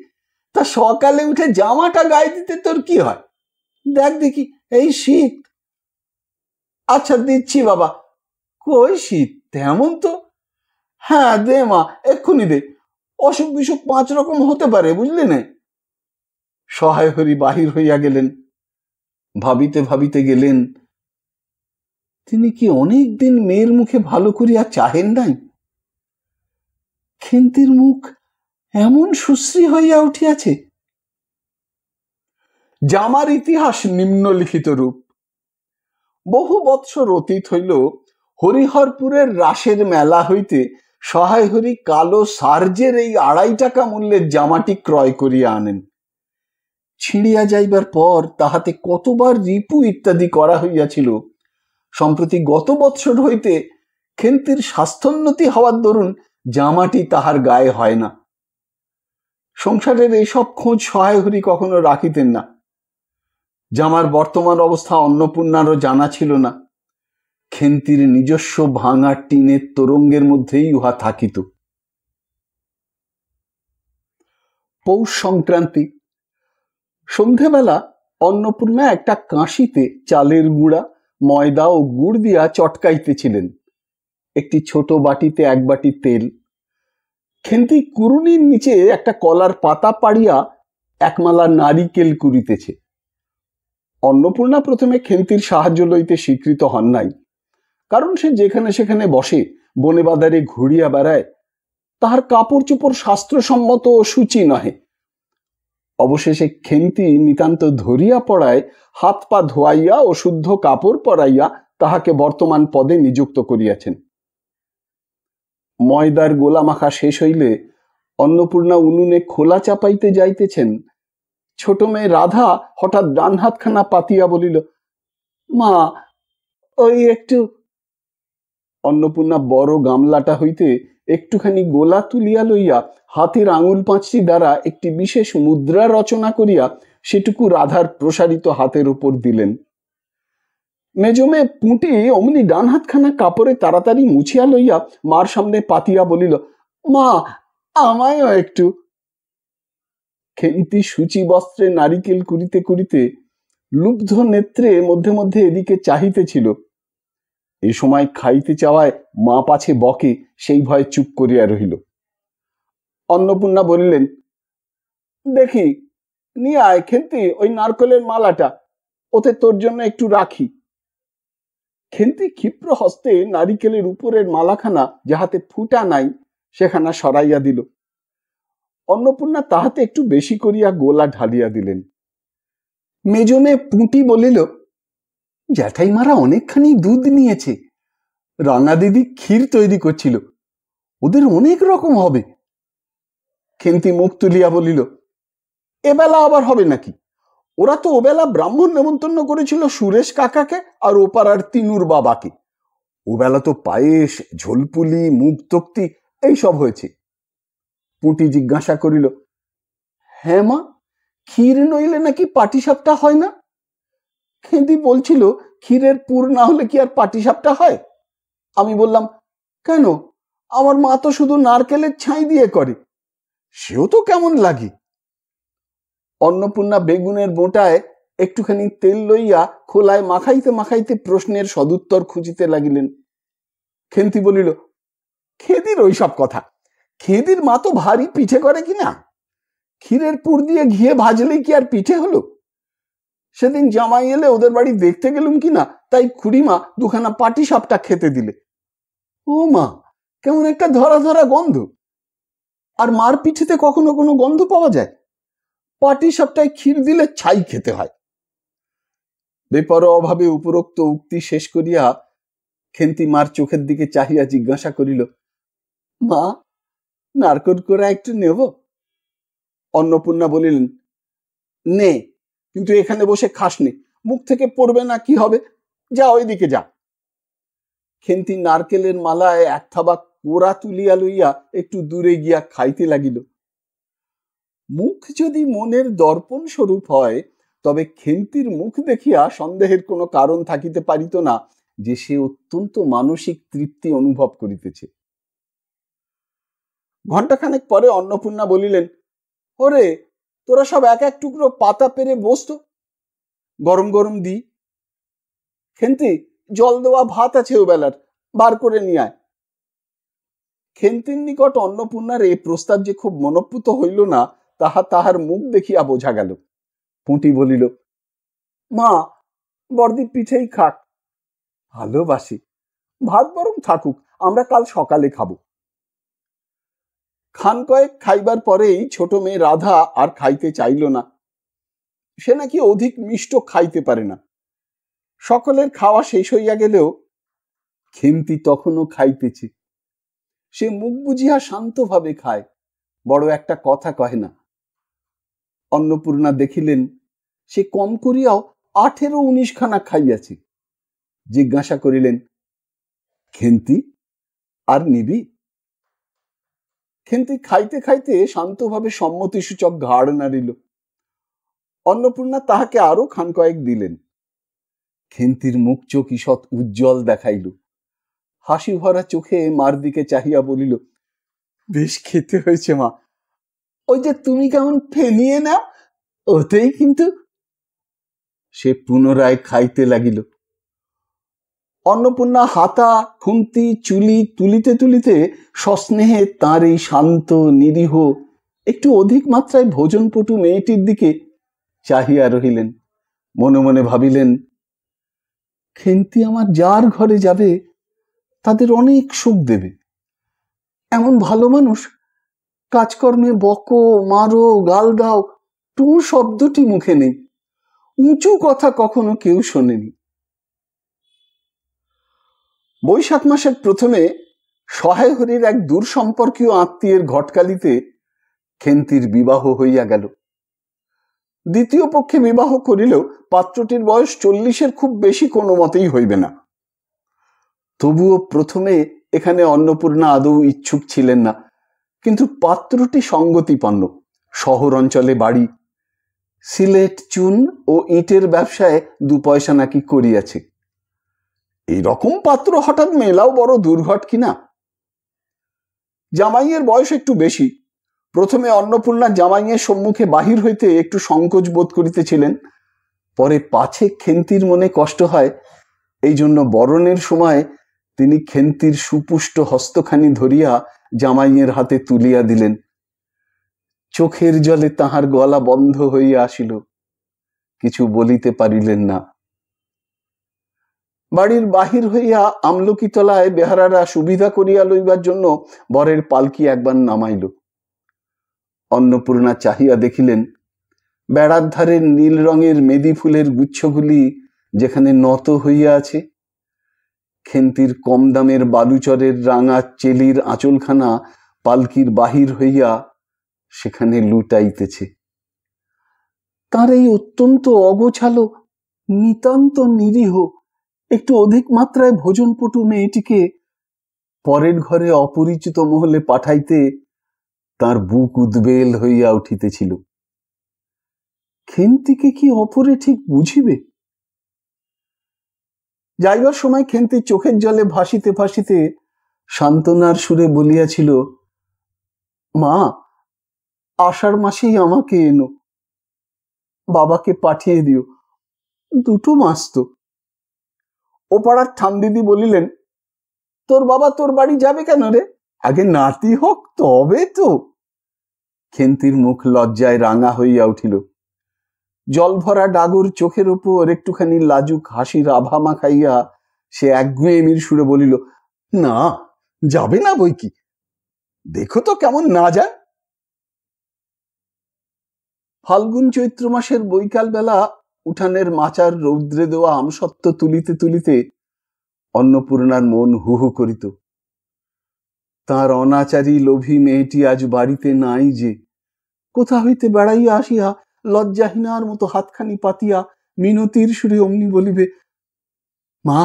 তা সকালে উঠে জামাটা গায়ে দিতে তোর কি হয়? দেখ দেখি, এই শীত। আচ্ছা দিচ্ছি বাবা। কই শীত, তেমন তো। হ্যাঁ দে মা, এক্ষুনি দে, অসুখ বিসুখ 5 রকম হতে পারে, বুঝলি না। সহায় হরি বাহির হইয়া গেলেন। ভাবিতে ভাবিতে গেলেন, তিনি কি অনেক দিন মেয়ের মুখে ভালো করিয়া চাহেন নাই? খেন্তির মুখ এমন সুশ্রী হইয়া উঠিয়াছে। জামার ইতিহাস নিম্নলিখিত রূপ। বহু বৎসর অতীত হইল, হরিহরপুরের রাসের মেলা হইতে সহায় হরি কালো সার্জের এই 2.5 টাকা মূল্যের জামাটি ক্রয় করিয়া আনেন। ছিঁড়িয়া যাইবার পর তাহাতে কতবার রিপু ইত্যাদি করা হইয়াছিল। সম্প্রতি গত বৎসর হইতে খেন্তির স্বাস্থ্যোন্নতি হওয়ার দরুন জামাটি তাহার গায়ে হয় না। সংসারের এইসব খোঁজ সহায় হরি কখনো রাখিতেন না। জামার বর্তমান অবস্থা অন্নপূর্ণারও জানা ছিল না। খেন্তির নিজস্ব ভাঙা টিনের তোরঙ্গের মধ্যেই উহা থাকিত। পৌষ সংক্রান্তি। সন্ধেবেলা অন্নপূর্ণা একটা কাঁসিতে চালের গুঁড়া, ময়দা ও গুড় দিয়া চটকাইতেছিলেন। একটি ছোট বাটিতে 1 বাটি তেল। খেন্তি কুরুনির নিচে একটা কলার পাতা পাড়িয়া একমালা নারিকেল কুড়িতেছে। অন্নপূর্ণা প্রথমে খেন্তির সাহায্য লইতে স্বীকৃত হন নাই, কারণ সে যেখানে সেখানে বসে, বনে বাদারে ঘুরিয়া বেড়ায়, তাহার কাপড় চোপড় শাস্ত্রসম্মত ও সূচি নহে। অবশেষে খেন্তি নিতান্ত ধরিয়া পড়ায় হাত পা ধোয়াইয়া ও শুদ্ধ কাপড় পরাইয়া তাহাকে বর্তমান পদে নিযুক্ত করিয়াছেন। ময়দার গোলা মাখা শেষ হইলে অন্নপূর্ণা উনুনে খোলা চাপাইতে যাইতেছেন। ছোট মেয়ে রাধা হঠাৎ ডান হাতখানা পাতিয়া বলিল, মা, ওই একটু। অন্নপূর্ণা বড় গামলাটা হইতে একটুখানি গোলা তুলিয়া লইয়া হাতের আঙুল পাঁচটি দ্বারা একটি বিশেষ মুদ্রা রচনা করিয়া সেটুকু রাধার প্রসারিত হাতের উপর দিলেন। মেজমে পুঁটি অমনি ডান হাতখানা কাপড়ে তাড়াতাড়ি মুছিয়া লইয়া মার সামনে পাতিয়া বলিল, মা, আমায়ও একটু। খেন্তি সূচি বস্ত্রে নারিকেল কুড়িতে কুড়িতে লুব্ধ নেত্রে মধ্যে মধ্যে এদিকে চাহিতেছিল। এ সময় খাইতে চাওয়ায় মা পাছে বকে, সেই ভয়ে চুপ করিয়া রহিল। অন্নপূর্ণা বলিলেন, দেখি নিয়ে আয় খেন্তি ওই নারকেলের মালাটা, ওতে তোর জন্য একটু রাখি। খেন্তি ক্ষিপ্র হস্তে নারিকেলের উপরের মালাখানা যাহাতে ফুটা নাই সেখানা সরাইয়া দিল। অন্নপূর্ণা তাহাতে একটু বেশি করিয়া গোলা ঢালিয়া দিলেন। মেজনে পুঁটি বলিল, জ্যাঠাইমারা অনেকখানি দুধ নিয়েছে, রাঙা দিদি ক্ষীর তৈরি করছিল, ওদের অনেক রকম হবে। খেন্তি মুখ তুলিয়া বলিল, এবেলা আবার হবে নাকি? ওরা তো ওবেলা ব্রাহ্মণ নেমন্তন্ন করেছিল সুরেশ কাকাকে আর ওপাড়ার তিনুর বাবাকে। ওবেলা তো পায়েস, ঝোলপুলি, মুগ তক্তি এইসব হয়েছে। পুঁটি জিজ্ঞাসা করিল, হ্যাঁ মা, ক্ষীর নইলে নাকি পাটিসাপটা হয় না? খেন্তি বলছিল, ক্ষীরের পুর না হলে কি আর পাটিসাপটা হয়? আমি বললাম, কেন, আমার মা তো শুধু নারকেলের ছাই দিয়ে করে, সেও তো কেমন লাগে। অন্নপূর্ণা বেগুনের বোঁটায় একটুখানি তেল লইয়া খোলায় মাখাইতে মাখাইতে প্রশ্নের সদুত্তর খুঁজিতে লাগিলেন। খেন্তি বলিল, খেদির ওইসব কথা, খেদির মা তো ভারী পিঠে করে কিনা, ক্ষীরের পুর দিয়ে ঘিয়ে ভাজলেই কি আর পিঠে হলো? সেদিন জামাই এলে ওদের বাড়ি দেখতে গেলুম কিনা, তাই খুড়িমা দুখানা পাটিসাপটা খেতে দিলে। ও মা, কেমন একটা ধরা ধরা গন্ধ। আর মার পিঠেতে কখনো কোনো গন্ধ পাওয়া যায়? পাটিসাপটায় ক্ষীর দিলে ছাই খেতে হয়। বেপরোয়া ভাবে উপরোক্ত উক্তি শেষ করিয়া খেন্তি মার চোখের দিকে চাহিয়া জিজ্ঞাসা করিল, মা, নারকোল কোড়া একটু নেব? অন্নপূর্ণা বলিলেন, নে, কিন্তু এখানে বসে খাসনি, মুখ থেকে পড়বে না কি হবে, যা ওইদিকে যা। খেন্তি নারকেলের মালায় এক থাবা কোড়া তুলিয়া লইয়া একটু দূরে গিয়া খাইতে লাগিল। মুখ যদি মনের দর্পণ স্বরূপ হয়, তবে খেন্তির মুখ দেখিয়া সন্দেহের কোনো কারণ থাকিতে পারিত না যে সে অত্যন্ত মানসিক তৃপ্তি অনুভব করিতেছে। ঘণ্টাখানেক পরে অন্নপূর্ণা বলিলেন, ওরে, তোরা সব এক এক টুকরো পাতা পেরে বসতো, গরম গরম দি। খেন্তি, জল দেওয়া ভাত আছে ও বেলার, বার করে নিয়ে আয়। খেন্তির নিকট অন্নপূর্ণার এই প্রস্তাব যে খুব মনঃপূত হইল না, তাহা তাহার মুখ দেখিয়া বোঝা গেল। পুঁটি বলিল, মা, বর্দি পিঠেই খাক, ভালোবাসি, ভাত বরং থাকুক, আমরা কাল সকালে খাবো। খান কয়েক খাইবার পরেই ছোট মেয়ে রাধা আর খাইতে চাইল না। সে নাকি অধিক মিষ্ট খাইতে পারে না। সকলের খাওয়া শেষ হইয়া গেলেও খেন্তি তখনও খাইতেছে। সে মুখ বুঝিয়া শান্তভাবে খায়, বড় একটা কথা কহে না। অন্নপূর্ণা দেখিলেন সে কম করিয়াও 18-19 খানা খাইয়াছে। জিজ্ঞাসা করিলেন, খেন্তি, আর নিবি? খেন্তি খাইতে খাইতে শান্তভাবে সম্মতিসূচক ঘাড় নাড়িল। অন্নপূর্ণা তাহাকে আরো খান কয়েক দিলেন। খেন্তির মুখ চোখ ঈষৎ উজ্জ্বল দেখাইল। হাসি ভরা চোখে মার দিকে চাহিয়া বলিল, বেশ খেতে হয়েছে মা, ওই যে তুমি কেমন ফেনিয়ে নাও, ওতেই কিন্তু। সে পুনরায় খাইতে লাগিল। অন্নপূর্ণা হাতা, খুন্তি, চুলি তুলিতে তুলিতে সস্নেহে তাঁর এই শান্ত, নিরীহ, একটু অধিক মাত্রায় ভোজনপটু মেয়েটির দিকে চাহিয়া রহিলেন। মনে মনে ভাবিলেন, খেন্তি আমার যার ঘরে যাবে তাদের অনেক সুখ দেবে। এমন ভালো মানুষ, কাজকর্মে বকো, মারো, গাল দাও, টু শব্দটি মুখে নেই, উঁচু কথা কখনো কেউ শোনেনি। বৈশাখ মাসের প্রথমে সহায় হরির এক দূর সম্পর্কীয় আত্মীয়ের ঘটকালিতে খেন্তির বিবাহ হইয়া গেল। দ্বিতীয় পক্ষে বিবাহ করিলেও পাত্রটির বয়স 40-এর খুব বেশি কোনো মতেই হইবে না। তবুও প্রথমে এখানে অন্নপূর্ণা আদৌ ইচ্ছুক ছিলেন না, কিন্তু পাত্রটি সঙ্গতিপন্ন, শহর অঞ্চলে বাড়ি, সিলেট চুন ও ইটের ব্যবসায় 2 পয়সা নাকি করিয়াছে। এইরকম পাত্র হঠাৎ মেলাও বড় দুর্ঘট কিনা। জামাইয়ের বয়স একটু বেশি। প্রথমে অন্নপূর্ণা জামাইয়ের সম্মুখে বাহির হইতে একটু সংকোচ বোধ করিতেছিলেন, পরে পাছে খেন্তির মনে কষ্ট হয়, এই জন্য বরণের সময় তিনি খেন্তির সুপুষ্ট হস্তখানি ধরিয়া জামাইয়ের হাতে তুলিয়া দিলেন। চোখের জলে তাহার গলা বন্ধ হইয়া আসিল, কিছু বলিতে পারিলেন না। বাড়ির বাহির হইয়া আমলকিতলায় বেহারারা সুবিধা করিয়া লইবার জন্য বরের পালকি একবার নামাইল। অন্নপূর্ণা চাহিয়া দেখিলেন বেড়ার ধারের নীল রঙের মেদি ফুলের গুচ্ছগুলি যেখানে নত হইয়া আছে, খেন্তির কম দামের বালুচরের রাঙা চেলির আঁচলখানা পালকির বাহির হইয়া সেখানে লুটাইতেছে। তার এই অত্যন্ত অগোছালো, নিতান্ত নিরীহ, একটু অধিক মাত্রায় ভোজনপটু মেয়েটিকে পরের ঘরে অপরিচিত মহলে পাঠাইতে তার বুক উদ্বেল হইয়া উঠিতেছিল। খেন্তিকে কি অপরে ঠিক বুঝিবে? যাইবার সময় খেন্তি চোখের জলে ভাসিতে ভাসিতে সান্ত্বনার সুরে বলিয়াছিল, মা, আষাঢ় মাসেই আমাকে এনো, বাবাকে পাঠিয়ে দিও, 2 মাস তো। ও পাড়ার ঠামদিদি বলিলেন, তোর বাবা তোর বাড়ি যাবে কেন রে, আগে নাতি হোক তবে তো। খেন্তির মুখ লজ্জায় রাঙা হইয়া উঠিল। জল ভরা ডাগর চোখের উপর একটুখানি লাজুক হাসির আভা মাখাইয়া সে একগুঁয়েমির সুরে বলিল, না, যাবে না বই কি, দেখো তো কেমন না যায়। ফাল্গুন চৈত্র মাসের বৈকাল বেলা উঠানের মাচার রৌদ্রে দেওয়া আমসত্ত্ব তুলিতে তুলিতে অন্নপূর্ণার মন হু হু করিত। তার অনাচারী লোভী মেয়েটি আজ বাড়িতে নাই যে, কোথা হইতে বেড়াইয়া আসিয়া লজ্জাহীনার মতো হাতখানি পাতিয়া মিনতির সুরে অমনি বলিবে, মা,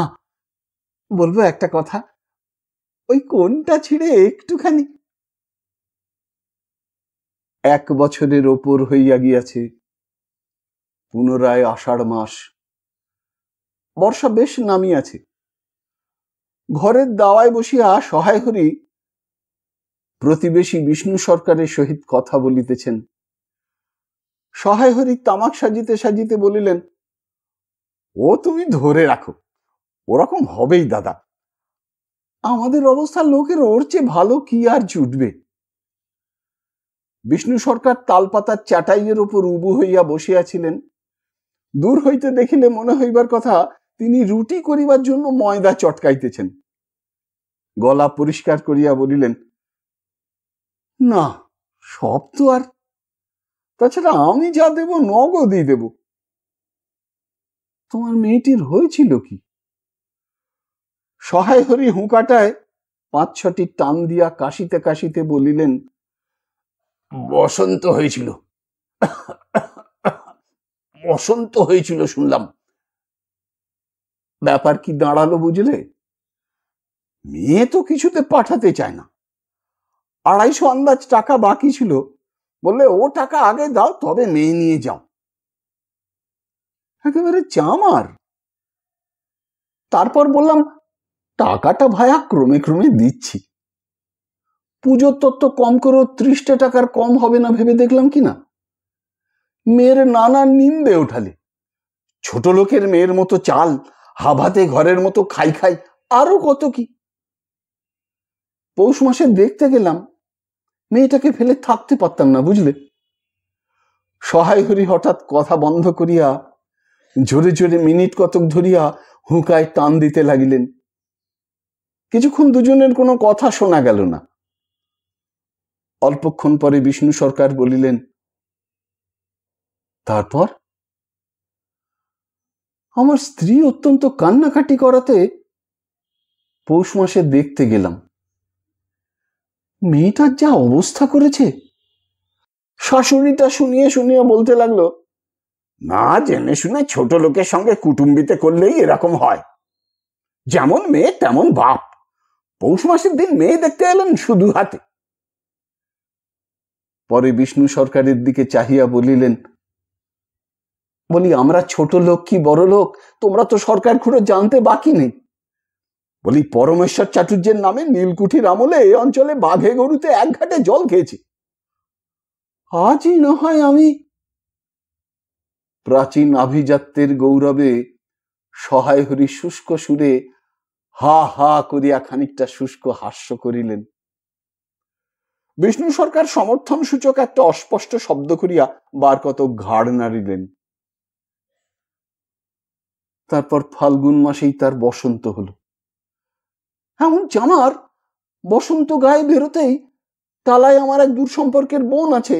বলবো একটা কথা, ওই কোনটা ছিঁড়ে একটুখানি। 1 বছরের ওপর হইয়া গিয়াছে। পুনরায় আষাঢ় মাস। বর্ষা বেশ নামিয়াছে। ঘরের দাওয়ায় বসিয়া সহায় হরি প্রতিবেশী বিষ্ণু সরকারের সহিত কথা বলিতেছেন। সহায় হরি তামাক সাজিতে সাজিতে বলিলেন, ও তুমি ধরে রাখো, ওরকম হবেই দাদা, আমাদের অবস্থা লোকের ওর চেয়ে ভালো কি আর জুটবে। বিষ্ণু সরকার তালপাতার চাটাইয়ের উপর উবু হইয়া বসিয়াছিলেন। দূর হইতে দেখিলে মনে হইবার কথা তিনি রুটি করিবার জন্য ময়দা চটকাইতেছেন। গলা পরিষ্কার করিয়া বলিলেন, না, সব তো আর, তাছাড়া আমি যা দেব নগদই দেব। তোমার মেয়েটির হয়েছিল কি? সহায় হরি হুঁকাটায় 5-6টি টান দিয়া কাশিতে কাশিতে বলিলেন, বসন্ত হয়েছিল, বসন্ত হয়েছিল শুনলাম। ব্যাপার কি দাঁড়ালো বুঝলে? মেয়ে তো কিছুতে পাঠাতে চায় না। 250 আন্দাজ টাকা বাকি ছিল, বললে ও টাকা আগে দাও, তবে মেয়ে নিয়ে যাও। একেবারে চামার। তারপর বললাম, টাকাটা ভায়া ক্রমে ক্রমে দিচ্ছি, পুজোর তত্ত্ব কম করে 30টা টাকার কম হবে না ভেবে দেখলাম কিনা। মেয়ের নানা নিন্দে ওঠালে, ছোট লোকের মেয়ের মতো চাল, হাভাতে ঘরের মতো খাই খাই, আরো কত কি। পৌষ মাসে দেখতে গেলাম, মেয়েটাকে ফেলে থাকতে পারতাম না বুঝলে। সহায় হরি হঠাৎ কথা বন্ধ করিয়া জোরে জোরে মিনিট কতক ধরিয়া হুঁকায় টান দিতে লাগিলেন। কিছুক্ষণ দুজনের কোনো কথা শোনা গেল না। অল্পক্ষণ পরে বিষ্ণু সরকার বলিলেন, তারপর? আমার স্ত্রী অত্যন্ত কান্নাকাটি করাতে পৌষ মাসে দেখতে গেলাম। মেয়েটার যা অবস্থা করেছে। শাশুড়িটা শুনিয়ে শুনিয়ে বলতে লাগলো, না জেনে শুনে ছোট লোকের সঙ্গে কুটুম্বিতে করলেই এরকম হয়। যেমন মেয়ে তেমন বাপ। পৌষ মাসের দিন মেয়ে দেখতে এলেন শুধু হাতে। পরে বিষ্ণু সরকারের দিকে চাহিয়া বলিলেন, বলি আমরা ছোট লোক কি বড় লোক তোমরা তো সরকার খুঁড়ে জানতে বাকি নেই। বলি পরমেশ্বর চাটুর্যের নামে নীলকুঠির আমলে এই অঞ্চলে বাঘে গরুতে এক ঘাটে জল খেয়েছি। আজই না হয় আমি। প্রাচীন আভিজাত্যের গৌরবে সহায় হরি শুষ্ক সুরে হা হা করিয়া খানিকটা শুষ্ক হাস্য করিলেন। বিষ্ণু সরকার সমর্থন সূচক একটা অস্পষ্ট শব্দ করিয়া বার কত ঘাড় নাড়িলেন। তারপর ফাল্গুন মাসেই তার বসন্ত হলো। এমন জামার বসন্ত গায়ে বেরোতেই তালায় আমার এক দূর সম্পর্কের বোন আছে,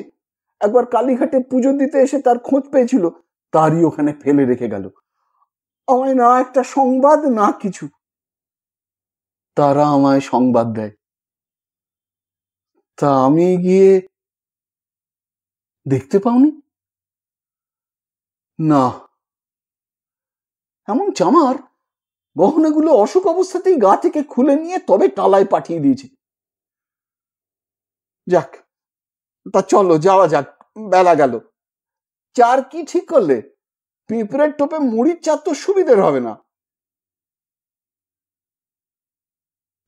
একবার কালীঘাটে পুজো দিতে এসে তার খোঁজ পেয়েছিল, তারই ওখানে ফেলে রেখে গেল। আমায় না একটা সংবাদ না কিছু। তারা আমায় সংবাদ দেয়, তা আমি গিয়ে দেখতে পাওনি। না, এমন জামার গহনাগুলো অসুখ অবস্থাতেই গা থেকে খুলে নিয়ে তবে টালায় পাঠিয়ে দিয়েছে। যাক, তা চলো যাওয়া যাক, বেলা গেল। চার কি ঠিক করলে? পিঁপড়ের টোপে মুড়ির চার তো সুবিধের হবে না।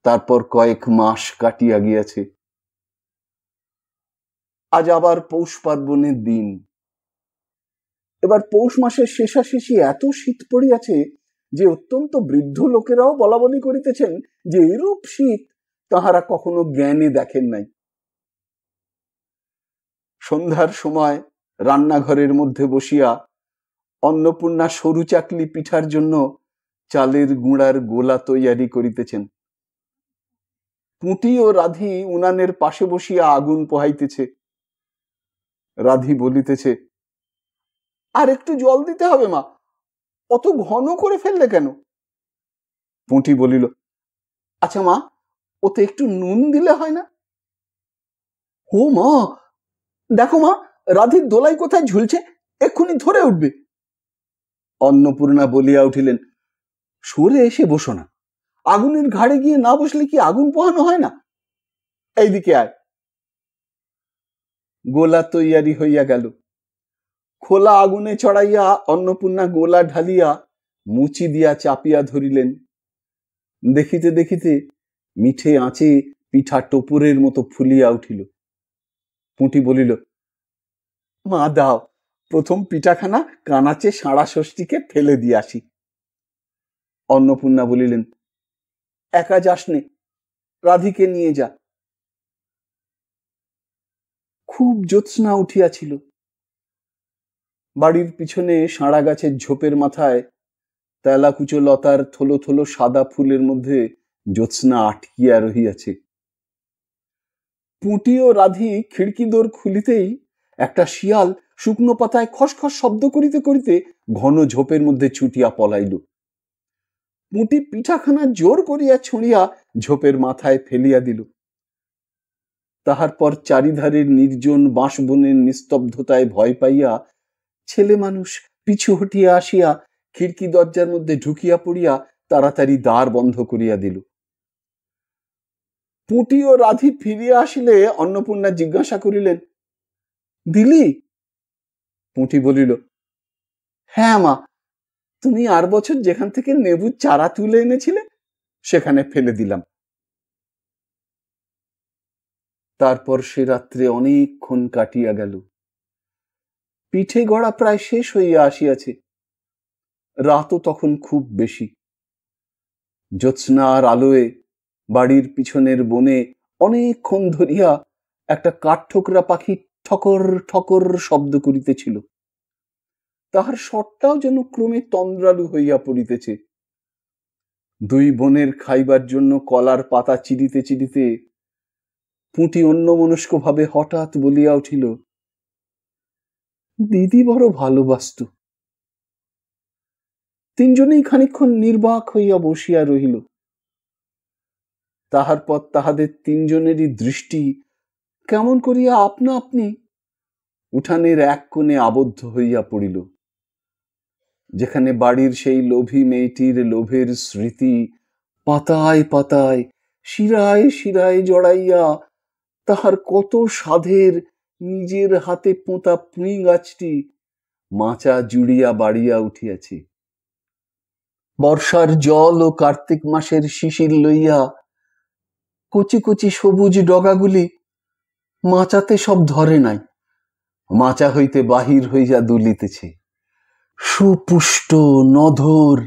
তারপর কয়েক মাস কাটিয়া গিয়াছে। আজ আবার পৌষ পার্বণের দিন। এবার পৌষ মাসের শেষাশেষি এত শীত পড়িয়াছে যে অত্যন্ত বৃদ্ধ লোকেরাও বলা বলি করিতেছেন যে এরূপ শীত তাহারা কখনো জ্ঞানে দেখেন নাই। সন্ধ্যার সময় রান্নাঘরের মধ্যে বসিয়া অন্নপূর্ণা সরু চাকলি পিঠার জন্য চালের গুঁড়ার গোলা তৈয়ারি করিতেছেন। পুঁটি ও রাধি উনানের পাশে বসিয়া আগুন পোহাইতেছে। রাধি বলিতেছে, আর একটু জল দিতে হবে মা, অত ঘন করে ফেললে কেন? পুঁটি বলিল, আচ্ছা মা, ওতে একটু নুন দিলে হয় না? ও মা, দেখো মা, রাধির দোলাই কোথায় ঝুলছে, এক্ষুনি ধরে উঠবে। অন্নপূর্ণা বলিয়া উঠিলেন, সরে এসে বসো না, আগুনের ঘাড়ে গিয়ে না বসলে কি আগুন পোহানো হয় না? এইদিকে আয়। গোলা তৈয়ারি হইয়া গেল। খোলা আগুনে চড়াইয়া অন্নপূর্ণা গোলা ঢালিয়া মুচি দিয়া চাপিয়া ধরিলেন। দেখিতে দেখিতে মিঠে আঁচে পিঠা টোপরের মতো ফুলিয়া উঠিল। পুঁটি বলিল, মা দাও, প্রথম পিঠাখানা কানাচে সাড়া ষষ্ঠীকে ফেলে দিয়ে আসি। অন্নপূর্ণা বলিলেন, একা যাসনে, রাধিকে নিয়ে যা। খুব জ্যোৎস্না উঠিয়াছিল। বাড়ির পিছনে সাঁড়া গাছের ঝোপের মাথায় তেলাকুচো লতার থলো থলো সাদা ফুলের মধ্যে জ্যোৎস্না আটকিয়া রহিয়াছে। পুঁটি ও রাধি খিড়কি দোর খুলিতেই একটা শিয়াল শুকনো পাতায় খসখস শব্দ করিতে করিতে ঘন ঝোপের মধ্যে ছুটিয়া পলাইল। পুঁটি পিঠাখানা জোর করিয়া ছুঁড়িয়া ঝোপের মাথায় ফেলিয়া দিল। তাহার পর চারিধারের নির্জন বাঁশবনের নিস্তব্ধতায় ভয় পাইয়া ছেলে মানুষ পিছু হটিয়া আসিয়া খিড়কি দরজার মধ্যে ঢুকিয়া পড়িয়া তাড়াতাড়ি দ্বার বন্ধ করিয়া দিল। পুঁটি ও রাধি ফিরিয়া আসিলে অন্নপূর্ণা জিজ্ঞাসা করিলেন, দিলি? পুঁটি বলিল, হ্যাঁ মা, তুমি আর বছর যেখান থেকে নেবুর চারা তুলে এনেছিলে সেখানে ফেলে দিলাম। তারপর সে রাত্রে অনেকক্ষণ কাটিয়া গেল। পিঠে গড়া প্রায় শেষ হইয়া আসিয়াছে। রাতও তখন খুব বেশি। জ্যোৎস্নার আলোয় বাড়ির পিছনের বনে অনেকক্ষণ ধরিয়া একটা কাঠঠোকরা পাখি ঠকর ঠকর শব্দ করিতেছিল। তাহার স্বরটাও যেন ক্রমে তন্দ্রালু হইয়া পড়িতেছে। দুই বোনের খাইবার জন্য কলার পাতা চিরিতে চিরিতে পুঁটি অন্যমনস্ক ভাবে হঠাৎ বলিয়া উঠিল, দিদি বড় ভালোবাসত। তিনজনেই খানিকক্ষণ নির্বাক হইয়া বসিয়া রহিল। তাহার পর তাহাদের তিনজনেরই দৃষ্টি কেমন করিয়া আপনা আপনি উঠানের এক কোণে আবদ্ধ হইয়া পড়িল, যেখানে বাড়ির সেই লোভী মেয়েটির লোভের স্মৃতি পাতায় পাতায় শিরায় শিরায় জড়াইয়া তাহার কত সাধের নিজের হাতে পোঁতা পুঁই গাছটি মাচা জুড়িয়া বাড়িয়া উঠিয়াছে। বর্ষার জল ও কার্তিক মাসের শিশির লইয়া কচি কচি সবুজ ডগাগুলি মাচাতে সব ধরে নাই, মাচা হইতে বাহির হইয়া দুলিতেছে, সুপুষ্ট নধর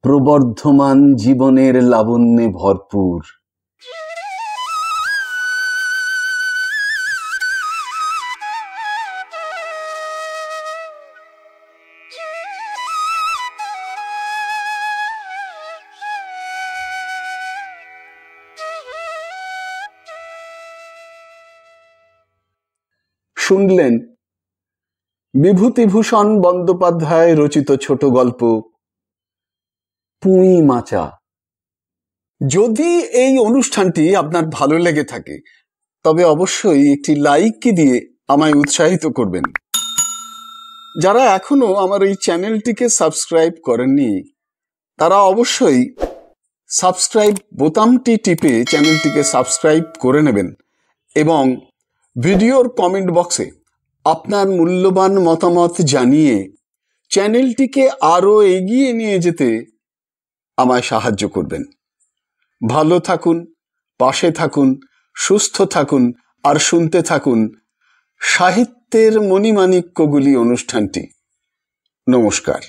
প্রবর্ধমান জীবনের লাবণ্যে ভরপুর। শুনলেন বিভূতিভূষণ বন্দ্যোপাধ্যায় রচিত ছোট গল্প পুঁই মাচা। যদি এই অনুষ্ঠানটি আপনার ভালো লেগে থাকে তবে অবশ্যই একটি লাইক দিয়ে আমায় উৎসাহিত করবেন। যারা এখনো আমার এই চ্যানেলটিকে সাবস্ক্রাইব করেননি তারা অবশ্যই সাবস্ক্রাইব বোতামটি টিপে চ্যানেলটিকে সাবস্ক্রাইব করে নেবেন এবং ভিডিওর কমেন্ট বক্সে আপনার মূল্যবান মতামত জানিয়ে চ্যানেলটিকে আরো এগিয়ে নিয়ে যেতে আমায় সাহায্য করবেন। ভালো থাকুন, পাশে থাকুন, সুস্থ থাকুন আর শুনতে থাকুন সাহিত্যের মণিমাণিক্যগুলি অনুষ্ঠানটি। নমস্কার।